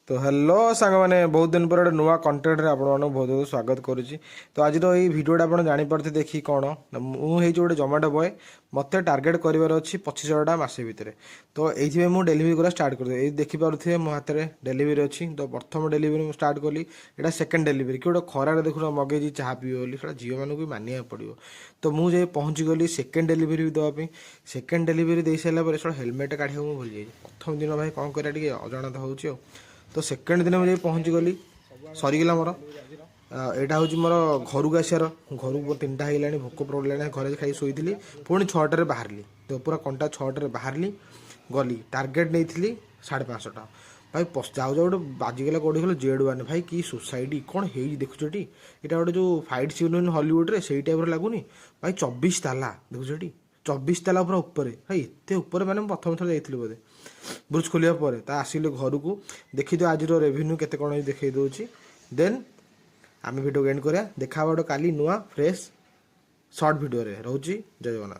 तो हेलो सांग मैंने बहुत दिन पर नुआ कंटेंट रे बहुत बहुत स्वागत करुच्ची। तो आज ये भिडियोटा आप जापारे देखिए कौन मुझे गोटे जोमेटो बॉय मत टार्गेट करार अच्छी 2500 मसे भितर। तो ये मुझे डेलीवरी करा स्टार्ट कर देखिपे मो हाथ में डेलीवरी अच्छी। तो प्रथम डेलीवरी मुझे स्टार्ट कली यहाँ सेकेंड डेलीवरी कि गोटे खरार देखो मगे चाह पीवे बोली झील मानक भी मानिया पड़ो। तो मुझे पहुँची गली सेकेंड डेलीवरी भी देवाई। सेकेंड डेलीवरी दे सारापर हेलमेट काढ़ा भूल जाइए। प्रथम दिन भाई कौन करा अजाणत हो। तो सेकेंड दिन मुझे पहुँची गली सरीगला मोर यहाँ हूँ मोर घर को आसार घर को 3टा होगा भोक पड़ा घरे खाई शोली पुणी 6टार बाहरी। तो पूरा कंटा 6टार बाहरी गली टार्गेट नहीं 550 टका भाई जाऊ जाऊ गोटे बाजिगला कौटी गल जेड1 भाई कि सोसाइटी कौन हो देखुछटी यहाँ गोटे जो फाइट सीन हॉलीवुड से टाइप लगुनि भाई 24 ताला देखुछटी 24 ताला पूरा ऊपर भाई एत ऊपर मैंने प्रथम थर जाइए बोधे ब्रुज खोलिया पर आसिले घर को देखी आज रेवेन्यू केते कौन देखई दूची। देन आम भिडियो एंड करा देखा गोटे काली नुआ फ्रेश सर्ट भिडियो रोची। जय जगन्नाथ।